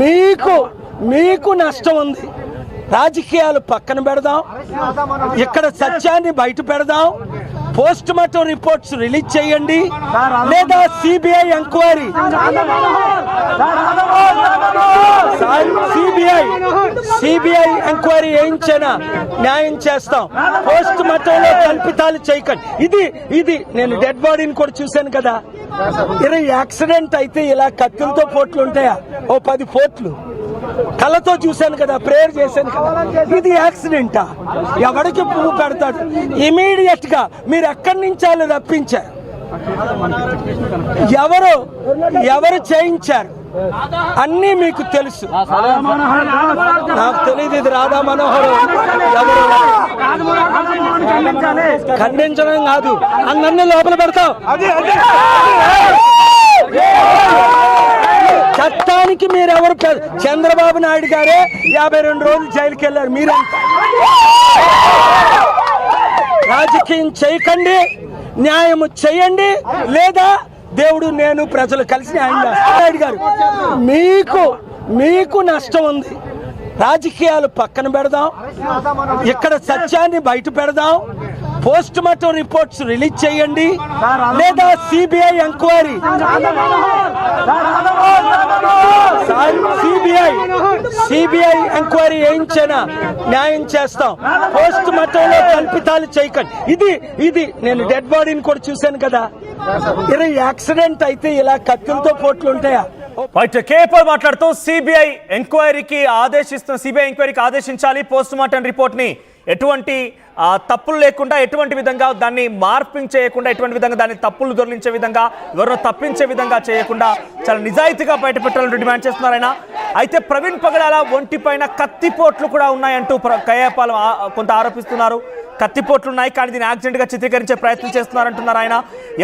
మీకు మీకు నష్టం ఉంది. రాజకీయాలు పక్కన పెడదాం, ఇక్కడ సత్యాన్ని బయట పెడదాం. పోస్ట్ మార్టం రిపోర్ట్స్ రిలీజ్ చేయండి, లేదా సిబిఐ ఎంక్వైరీ వేయించినా న్యాయం చేస్తాం. పోస్ట్ మార్టంలో కల్పితాలు చేయకండి. ఇది నేను డెడ్ బాడీని కూడా చూశాను కదా. యాక్సిడెంట్ అయితే ఇలా కత్తులతో పోట్లు ఉంటాయా? ఓ 10 పోట్లు కళ్ళతో చూశాను కదా, ప్రేయర్ చేశాను కదా. ఇది యాక్సిడెంటా? ఎవరికి పువ్వు పెడతాడు? ఇమీడియట్ గా మీరు ఎక్కడి నుంచి వాళ్ళు రప్పించారు? ఎవరు చేయించారు అన్నీ మీకు తెలుసు. నాకు తెలియదు ఇది రాధా మనోహర్ ఎవరు. ఖండించడం కాదు, అందరినీ లోపల పెడతావు. చట్టానికి మీరెవరు? చంద్రబాబు నాయుడు గారే 52 రోజులు జైలుకి వెళ్ళారు. మీరంతా రాజకీయం చేయకండి, న్యాయం చేయండి, లేదా దేవుడు నేను ప్రజలు కలిసి న్యాయం చేస్తాను. నాయుడు గారు, మీకు నష్టం ఉంది. రాజకీయాలు పక్కన పెడదాం, ఇక్కడ సత్యాన్ని బయట పెడదాం. పోస్ట్ మార్టం రిపోర్ట్స్ రిలీజ్ చేయండి, లేదా సిబిఐ ఎంక్వైరీ వేయించినా న్యాయం చేస్తాం. పోస్ట్ మార్టంలో కల్పితాలు చేయకండి. ఇది నేను డెడ్ బాడీని కూడా చూశాను కదా. యాక్సిడెంట్ అయితే ఇలా కత్తులతో పోట్లు ఉంటాయా? కేపాల్ మాట్లాడుతూ సిబిఐ ఎంక్వైరీకి ఆదేశించాలి. పోస్ట్ మార్టం రిపోర్ట్ ని ఎటువంటి తప్పులు లేకుండా, ఎటువంటి విధంగా దాన్ని మార్పింగ్ చేయకుండా, ఎటువంటి విధంగా దాన్ని తప్పులు దొరికించే విధంగా, ఎవరినో తప్పించే విధంగా చేయకుండా చాలా నిజాయితీగా బయట పెట్టాలని డిమాండ్ చేస్తున్నారు ఆయన. అయితే ప్రవీణ్ పగడాల ఒంటిపైన కత్తిపోట్లు కూడా ఉన్నాయంటూ కేపాల్ కొంత ఆరోపిస్తున్నారు. కత్తిపోట్లు ఉన్నాయి, కానీ దీన్ని యాక్సిడెంట్ గా చిత్రీకరించే ప్రయత్నం చేస్తున్నారంటున్నారు ఆయన.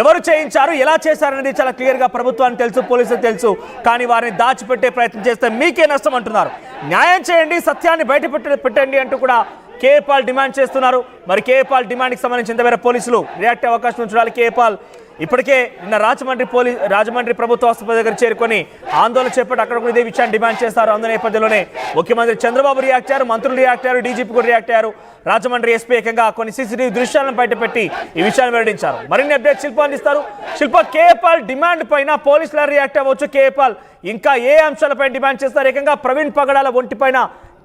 ఎవరు చేయించారు, ఎలా చేశారనేది చాలా క్లియర్ గా ప్రభుత్వానికి తెలుసు, పోలీసులకు తెలుసు. కానీ వారిని దాచిపెట్టే ప్రయత్నం చేస్తే మీకే నష్టం అంటున్నారు. న్యాయం చేయండి, సత్యాన్ని బయట పెట్టండి అంటూ కూడా కేపాల్ డిమాండ్ చేస్తున్నారు. మరి కేపాల్ డిమాండ్కి సంబంధించి ఇంతమేర పోలీసులు రియాక్ట్ అయ్యే అవకాశం చూడాలి. కేపాల్ ఇప్పటికే నిన్న రాజమండ్రి ప్రభుత్వ ఆసుపత్రి దగ్గర చేరుకొని ఆందోళన చేపట్టి అక్కడ కూడా ఇదే విషయాన్ని డిమాండ్ చేస్తారు. అందులో నేపథ్యంలోనే ముఖ్యమంత్రి చంద్రబాబు రియాక్ట్ అయ్యారు, మంత్రులు రియాక్ట్ అయ్యారు, డీజీపీ కూడా రియాక్ట్ అయ్యారు. రాజమండ్రి ఎస్పీ ఏకంగా కొన్ని సీసీటీవీ దృశ్యాలను బయటపెట్టి ఈ విషయాన్ని వెల్లడించారు. మరిన్ని అప్డేట్ శిల్ప అందిస్తారు. శిల్ప, కేపాల్ డిమాండ్ పైన పోలీసులు రియాక్ట్ అవ్వచ్చు. కేపాల్ ఇంకా ఏ అంశాలపై డిమాండ్ చేస్తారు? ఏకంగా ప్రవీణ్ పగడాల ఒంటిపైన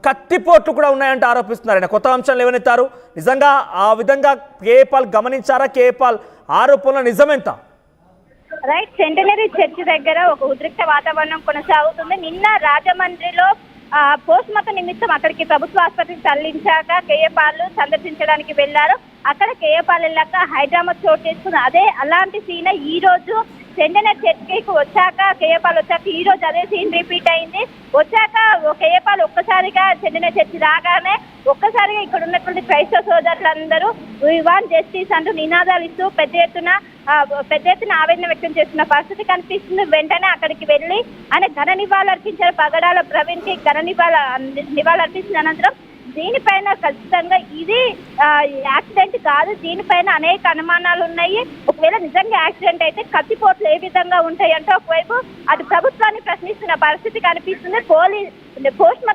కత్తిపోట్లు కూడా ఉన్నాయంటే ఆరోపిస్తున్నారు. ఆయన కొత్త అంశాలు లేవనెత్తారు. నిజంగా ఆ విధంగా కేపాల్ గమనించారా? కేపాల్ ఆరోపణల నిజమెంత? రైట్, సెంటనరీ చర్చి దగ్గర ఒక ఉద్రిక్త వాతావరణం కొనసాగుతుంది. నిన్న రాజమండ్రిలో పోస్ట్ మార్టం నిమిత్తం అక్కడికి ప్రభుత్వ ఆసుపత్రికి తరలించాక కేఏపాల్ సందర్శించడానికి వెళ్లారు. అక్కడ కేఏపాల్ వెళ్ళాక హైడ్రామా చోటు చేసుకుంది. అలాంటి సీన్ ఈ రోజు సెంటనరీ చర్చికి వచ్చాక, కేఏపాల్ వచ్చాక ఈ రోజు అదే సీన్ రిపీట్ అయింది. వచ్చాక కేఏపాల్ ఒక్కసారిగా సెంటనరీ చర్చి రాగానే ఒక్కసారిగా ఇక్కడ ఉన్నటువంటి క్రైస్తవ సోదరులందరూ వి వాంట్ జస్టిస్ అంటూ నినాదాలు ఇస్తూ పెద్ద ఎత్తున ఆవేదన వ్యక్తం చేస్తున్న పరిస్థితి కనిపిస్తుంది. వెంటనే అక్కడికి వెళ్లి ఆయన ఘన నివాళులు అర్పించారు. పగడాల ప్రవీణ్ కి ఘన నివాళులు అర్పించిన అనంతరం దీనిపైన ఖచ్చితంగా ఇది యాక్సిడెంట్ కాదు, దీనిపైన అనేక అనుమానాలు ఉన్నాయి. ఒకవేళ నిజంగా యాక్సిడెంట్ అయితే కత్తిపోట్లు ఏ విధంగా ఉంటాయి అంటే ఒకవైపు అది ప్రభుత్వాన్ని ప్రశ్నిస్తున్న పరిస్థితి కనిపిస్తుంది. పోస్ట్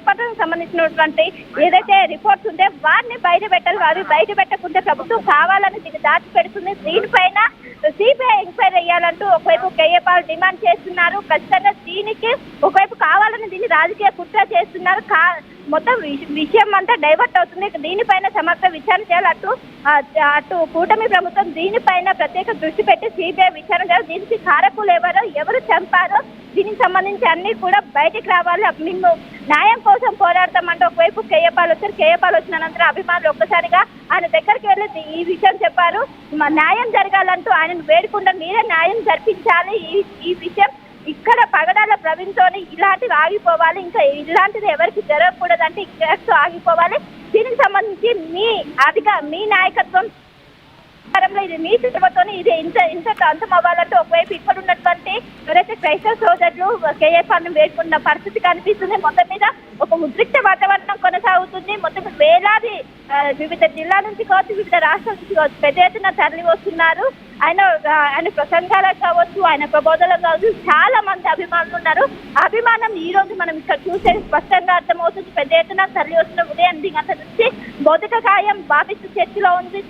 మార్టం సంబంధించినటువంటి ఏదైతే రిపోర్ట్స్ ఉంటే వాటిని బయట పెట్టాలి. అవి బయట పెట్టకుంటే ప్రభుత్వం కావాలని దీన్ని దాచిపెడుతుంది. దీనిపైన సిబిఐ ఎంక్వైరీ చేయాలంటూ ఒకవైపు కేఏపాల్ డిమాండ్ చేస్తున్నారు. ఖచ్చితంగా దీనికి ఒకవైపు కావాలని దీన్ని రాజకీయ కుట్ర చేస్తున్నారు. మొత్తం విషయం అంతా డైవర్ట్ అవుతుంది. దీనిపైన సమగ్ర విచారణ చేయాలి. అటు కూటమి ప్రభుత్వం దీనిపైన ప్రత్యేక దృష్టి పెట్టి సిబిఐ విచారణ చేయాలి. దీనికి కారకులు ఎవరు చంపారో దీనికి సంబంధించి అన్ని కూడా బయటకు రావాలి. మేము న్యాయం కోసం పోరాడతామంటే ఒకవైపు కేఏపాల్ వచ్చారు. కేఏపాల్ వచ్చిన అనంతరం అభిమానులు ఒక్కసారిగా ఆయన దగ్గరికి వెళ్ళి ఈ విషయం చెప్పారు. న్యాయం జరగాలంటూ ఆయనను వేడుకుంటారు. మీరే న్యాయం జరిపించాలి. ఈ విషయం ఇక్కడ పగడాల ప్రవీణ్ తోని ఇలాంటివి ఆగిపోవాలి, ఇంకా ఇలాంటిది ఎవరికి జరగకూడదంటే ఇక్కడ ఆగిపోవాలి. దీనికి సంబంధించి మీ నాయకత్వం ఇది మీ చొరవతో ఇది ఇంత అంతం అవ్వాలంటే ఒకవైపు ఇక్కడ ఉన్నటువంటి ఎవరైతే క్రైస్తవ సోదరులు కేఏపాల్ ను వేడుకున్న పరిస్థితి కనిపిస్తుంది. మొత్తం మీద ఒక ఉద్రిక్త వాతావరణం కొనసాగుతుంది. మొత్తం వేలాది వివిధ జిల్లాల నుంచి కావచ్చు, వివిధ రాష్ట్రాల నుంచి కావచ్చు పెద్ద ఎత్తున తరలి వస్తున్నారు. ఆయన ప్రసంగాలకు కావచ్చు, ఆయన ప్రబోధనలు కావచ్చు, చాలా మంది అభిమానులు ఉన్నారు. అభిమానం ఈ రోజు మనం ఇక్కడ చూసే స్పష్టంగా అర్థమవుతుంది. పెద్ద ఎత్తున తరలి వస్తున్న ఉదయం దిగంత నుంచి భౌతిక కాయం బాపిస్ట్ చర్చిలో ఉంది.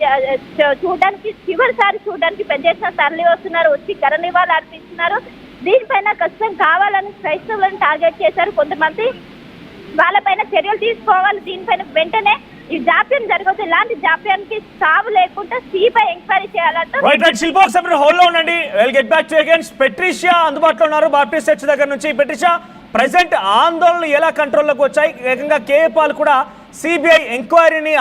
చూడడానికి చివరిసారి చూడడానికి పెద్ద ఎత్తున తరలి వస్తున్నారు, వచ్చి ఘన నివాళులు అర్పిస్తున్నారు. దీనిపైన కష్టం కావాలని క్రైస్తవులను టార్గెట్ చేశారు కొంతమంది. వాళ్ళపైన చర్యలు తీసుకోవాలి. దీనిపైన వెంటనే ఈ జాప్యం జరగదు. ఇలాంటి జాప్యానికి సాగు లేకుండా సిబిఐ ఎంక్వైరీ చేయాలంటూ హోల్డ్ ఉండండి. Will get back to again. Patricia అందుబాటులో ఉన్నారు బాప్టిస్ట్ చర్చ్ దగ్గర నుంచి. పెట్రిషియా, ప్రెసెంట్ ఆందోళనలు ఎలా కంట్రోల్లోకి వచ్చాయి? ఏకంగా కేఏ పాల్ కూడా సిబిఐ ఎంక్వైరీని